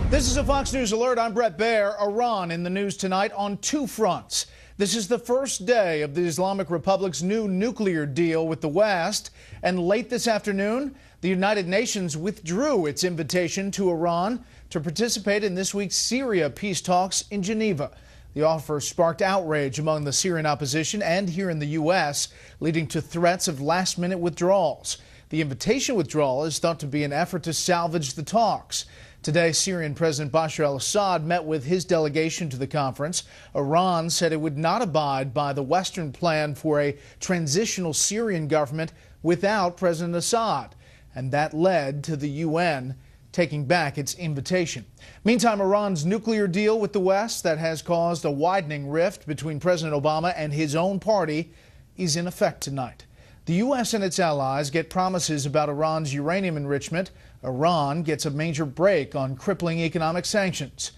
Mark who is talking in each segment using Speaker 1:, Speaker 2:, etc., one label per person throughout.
Speaker 1: This is a Fox News alert. I'm Brett Baer. Iran in the news tonight on two fronts. This is the first day of the Islamic Republic's new nuclear deal with the West. And late this afternoon, the United Nations withdrew its invitation to Iran to participate in this week's Syria peace talks in Geneva. The offer sparked outrage among the Syrian opposition and here in the U.S., leading to threats of last-minute withdrawals. The invitation withdrawal is thought to be an effort to salvage the talks. Today, Syrian President Bashar al-Assad met with his delegation to the conference. Iran said it would not abide by the Western plan for a transitional Syrian government without President Assad, and that led to the UN taking back its invitation. Meantime, Iran's nuclear deal with the West that has caused a widening rift between President Obama and his own party is in effect tonight. The U.S. and its allies get promises about Iran's uranium enrichment. Iran gets a major break on crippling economic sanctions.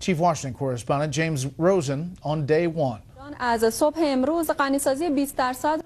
Speaker 1: Chief Washington correspondent James Rosen on day one.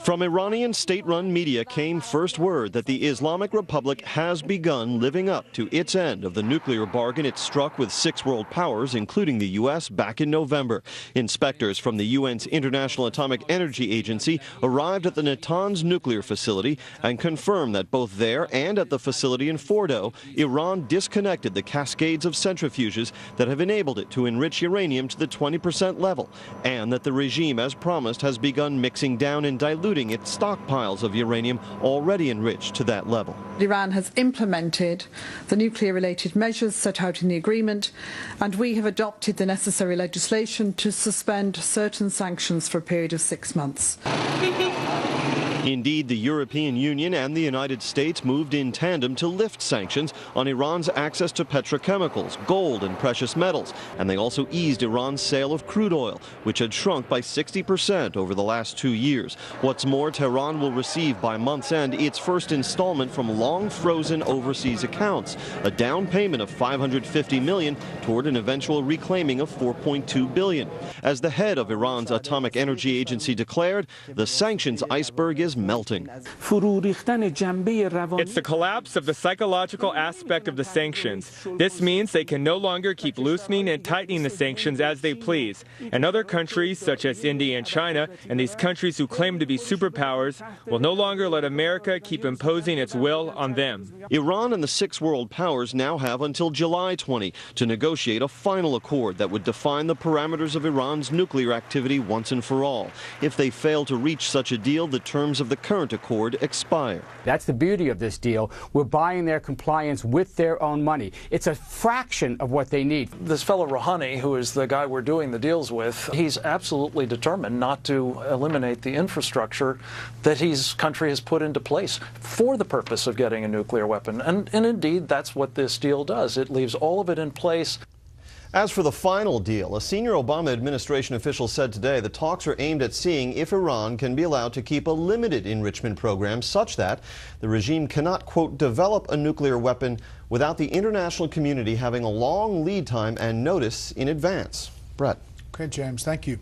Speaker 2: From Iranian state-run media came first word that the Islamic Republic has begun living up to its end of the nuclear bargain it struck with 6 world powers, including the U.S., back in November. Inspectors from the UN's International Atomic Energy Agency arrived at the Natanz nuclear facility and confirmed that both there and at the facility in Fordo, Iran disconnected the cascades of centrifuges that have enabled it to enrich uranium to the 20% level, and that the regime, as promised, has begun mixing down and diluting its stockpiles of uranium already enriched to that level.
Speaker 3: Iran has implemented the nuclear-related measures set out in the agreement, and we have adopted the necessary legislation to suspend certain sanctions for a period of 6 months.
Speaker 2: Indeed, the European Union and the United States moved in tandem to lift sanctions on Iran's access to petrochemicals, gold and precious metals, and they also eased Iran's sale of crude oil, which had shrunk by 60% over the last 2 years. What's more, Tehran will receive by month's end its first installment from long-frozen overseas accounts, a down payment of $550 million toward an eventual reclaiming of $4.2 billion. As the head of Iran's Atomic Energy Agency declared, the sanctions iceberg is melting.
Speaker 4: It's the collapse of the psychological aspect of the sanctions. This means they can no longer keep loosening and tightening the sanctions as they please. And other countries, such as India and China, and these countries who claim to be superpowers, will no longer let America keep imposing its will on them.
Speaker 2: Iran and the 6 world powers now have until July 20 to negotiate a final accord that would define the parameters of Iran's nuclear activity once and for all. If they fail to reach such a deal, the terms of the current accord expire.
Speaker 5: That's the beauty of this deal. We're buying their compliance with their own money. It's a fraction of what they need.
Speaker 6: This fellow Rouhani, who is the guy we're doing the deals with, he's absolutely determined not to eliminate the infrastructure that his country has put into place for the purpose of getting a nuclear weapon. And indeed, that's what this deal does. It leaves all of it in place.
Speaker 2: As for the final deal, a senior Obama administration official said today the talks are aimed at seeing if Iran can be allowed to keep a limited enrichment program such that the regime cannot, quote, develop a nuclear weapon without the international community having a long lead time and notice in advance. Brett.
Speaker 1: Okay, James, thank you.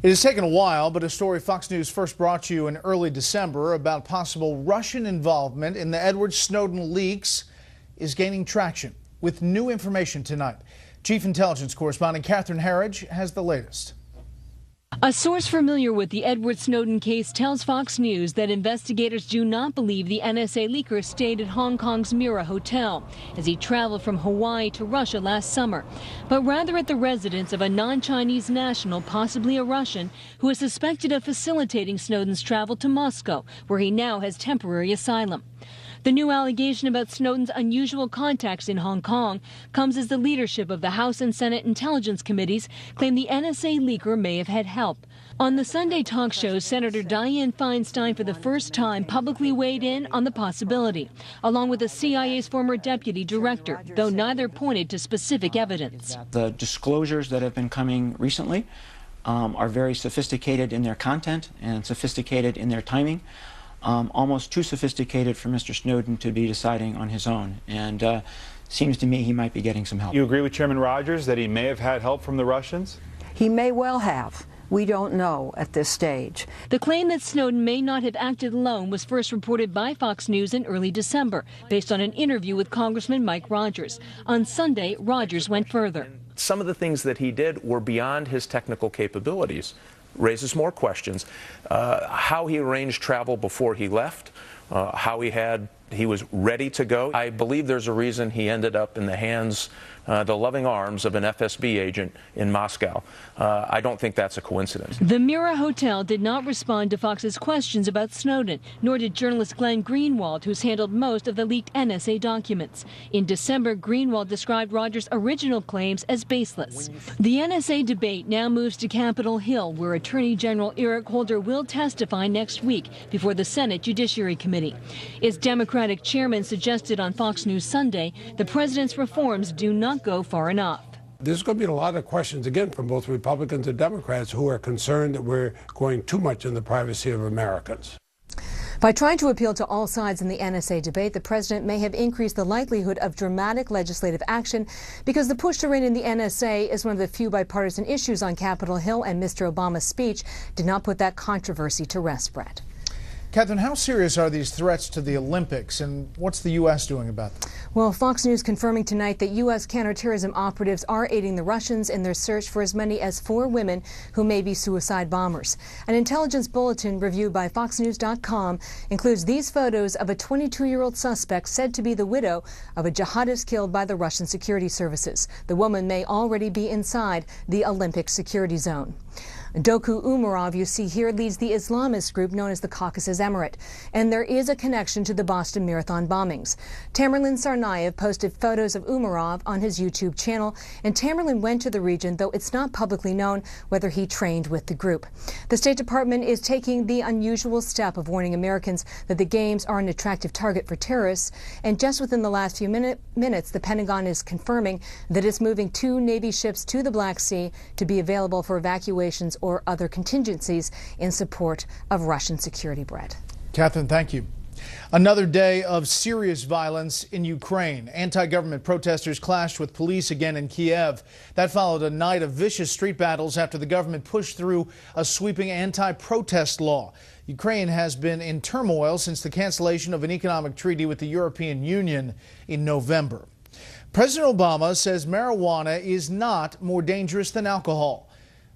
Speaker 1: It has taken a while, but a story Fox News first brought you in early December about possible Russian involvement in the Edward Snowden leaks is gaining traction with new information tonight. Chief Intelligence Correspondent Catherine Herridge has the latest.
Speaker 7: A source familiar with the Edward Snowden case tells Fox News that investigators do not believe the NSA leaker stayed at Hong Kong's Mira Hotel as he traveled from Hawaii to Russia last summer, but rather at the residence of a non-Chinese national, possibly a Russian, who is suspected of facilitating Snowden's travel to Moscow, where he now has temporary asylum. The new allegation about Snowden's unusual contacts in Hong Kong comes as the leadership of the House and Senate Intelligence Committees claim the NSA leaker may have had help. On the Sunday talk show, Senator Dianne Feinstein for the first time publicly weighed in on the possibility, along with the CIA's former deputy director, though neither pointed to specific evidence.
Speaker 8: The disclosures that have been coming recently are very sophisticated in their content and sophisticated in their timing. Almost too sophisticated for Mr. Snowden to be deciding on his own, and seems to me he might be getting some help.
Speaker 9: You agree with Chairman Rogers that he may have had help from the Russians?
Speaker 10: He may well have.
Speaker 9: We don't know at this stage.
Speaker 7: The claim that Snowden may not have acted alone was first reported by Fox News in early December, based on an interview with Congressman Mike Rogers. On Sunday, Rogers went further.
Speaker 10: Some of the things that he did were beyond his technical capabilities. Raises more questions. How he arranged travel before he left, how he was ready to go. I believe there's a reason he ended up in the hands, the loving arms of an FSB agent in Moscow. I don't think that's a coincidence.
Speaker 7: The Mira Hotel did not respond to Fox's questions about Snowden, nor did journalist Glenn Greenwald, who's handled most of the leaked NSA documents. In December, Greenwald described Rogers' original claims as baseless. The NSA debate now moves to Capitol Hill, where Attorney General Eric Holder will testify next week before the Senate Judiciary Committee. Its Democratic chairman suggested on Fox News Sunday the president's reforms do not go far enough.
Speaker 11: There's going to be a lot of questions, again, from both Republicans and Democrats who are concerned that we're going too much in the privacy of Americans.
Speaker 12: By trying to appeal to all sides in the NSA debate, the president may have increased the likelihood of dramatic legislative action because the push to rein in the NSA is one of the few bipartisan issues on Capitol Hill, and Mr. Obama's speech did not put that controversy to rest, Brett.
Speaker 1: Catherine, how serious are these threats to the Olympics, and what's the U.S. doing about them?
Speaker 12: Well, Fox News confirming tonight that U.S. counterterrorism operatives are aiding the Russians in their search for as many as 4 women who may be suicide bombers. An intelligence bulletin reviewed by FoxNews.com includes these photos of a 22-year-old suspect said to be the widow of a jihadist killed by the Russian security services. The woman may already be inside the Olympic security zone. Doku Umarov, you see here, leads the Islamist group known as the Caucasus Emirate, and there is a connection to the Boston Marathon bombings. Tamerlan Tsarnaev posted photos of Umarov on his YouTube channel, and Tamerlan went to the region, though it's not publicly known whether he trained with the group. The State Department is taking the unusual step of warning Americans that the Games are an attractive target for terrorists, and just within the last few minutes, the Pentagon is confirming that it's moving 2 Navy ships to the Black Sea to be available for evacuations or other contingencies in support of Russian security, Brett.
Speaker 1: Catherine, thank you. Another day of serious violence in Ukraine. Anti-government protesters clashed with police again in Kiev. That followed a night of vicious street battles after the government pushed through a sweeping anti-protest law. Ukraine has been in turmoil since the cancellation of an economic treaty with the European Union in November. President Obama says marijuana is not more dangerous than alcohol,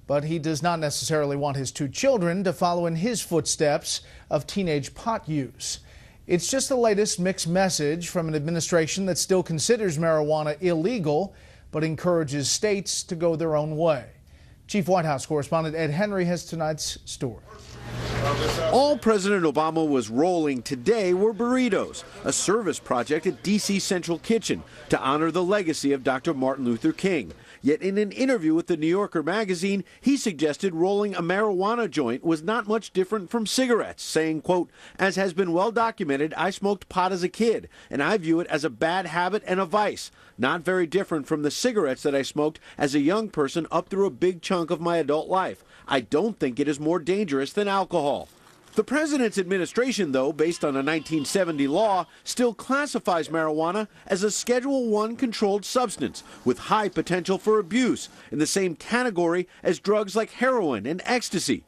Speaker 1: but he does not necessarily want his 2 children to follow in his footsteps of teenage pot use. It's just the latest mixed message from an administration that still considers marijuana illegal, but encourages states to go their own way. Chief White House correspondent Ed Henry has tonight's story.
Speaker 13: All President Obama was rolling today were burritos, a service project at D.C. Central Kitchen to honor the legacy of Dr. Martin Luther King. Yet in an interview with the New Yorker magazine, he suggested rolling a marijuana joint was not much different from cigarettes, saying, quote, "As has been well documented, I smoked pot as a kid, and I view it as a bad habit and a vice. Not very different from the cigarettes that I smoked as a young person up through a big chunk of my adult life. I don't think it is more dangerous than alcohol." The president's administration, though, based on a 1970 law, still classifies marijuana as a Schedule I controlled substance with high potential for abuse, in the same category as drugs like heroin and ecstasy.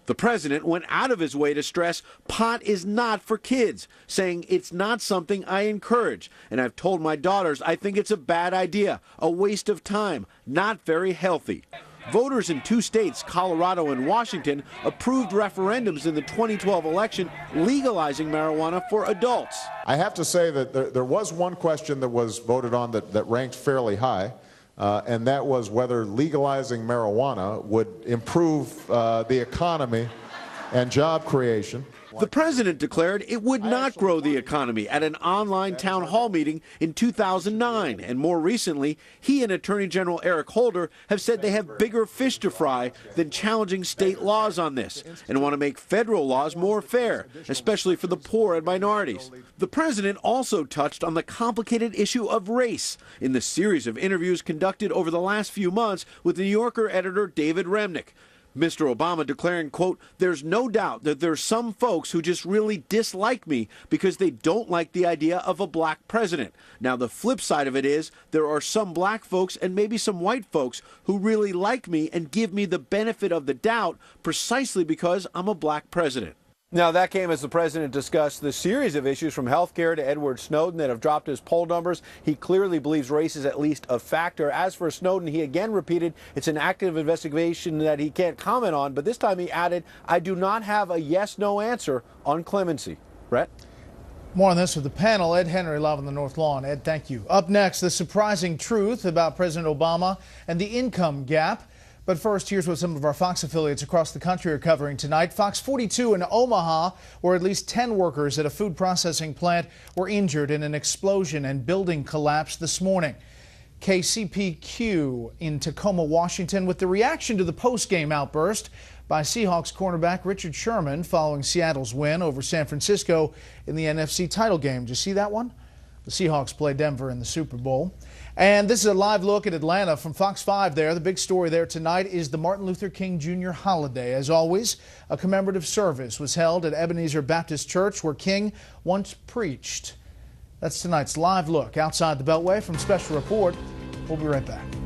Speaker 13: The president went out of his way to stress pot is not for kids, saying it's not something I encourage. And I've told my daughters I think it's a bad idea, a waste of time, not very healthy. Voters in 2 states, Colorado and Washington, approved referendums in the 2012 election legalizing marijuana for adults.
Speaker 14: I have to say that there was one question that was voted on that ranked fairly high, and that was whether legalizing marijuana would improve the economy and job creation.
Speaker 13: The president declared it would not grow the economy at an online town hall meeting in 2009. And more recently, he and Attorney General Eric Holder have said they have bigger fish to fry than challenging state laws on this and want to make federal laws more fair, especially for the poor and minorities. The president also touched on the complicated issue of race in the series of interviews conducted over the last few months with New Yorker editor David Remnick. Mr. Obama declaring, quote, "There's no doubt that there's some folks who just really dislike me because they don't like the idea of a black president. Now, the flip side of it is there are some black folks and maybe some white folks who really like me and give me the benefit of the doubt precisely because I'm a black president."
Speaker 15: Now, that came as the president discussed the series of issues from health care to Edward Snowden that have dropped his poll numbers. He clearly believes race is at least a factor. As for Snowden, he again repeated it's an active investigation that he can't comment on, but this time he added, "I do not have a yes-no answer on clemency." Brett?
Speaker 1: More on this with the panel. Ed Henry live on the North Lawn. Ed, thank you. Up next, the surprising truth about President Obama and the income gap. But first, here's what some of our Fox affiliates across the country are covering tonight. Fox 42 in Omaha, where at least 10 workers at a food processing plant were injured in an explosion and building collapse this morning. KCPQ in Tacoma, Washington, with the reaction to the post-game outburst by Seahawks cornerback Richard Sherman following Seattle's win over San Francisco in the NFC title game. Did you see that one? The Seahawks play Denver in the Super Bowl. And this is a live look at Atlanta from Fox 5 there. The big story there tonight is the Martin Luther King Jr. holiday. As always, a commemorative service was held at Ebenezer Baptist Church where King once preached. That's tonight's live look outside the Beltway from Special Report. We'll be right back.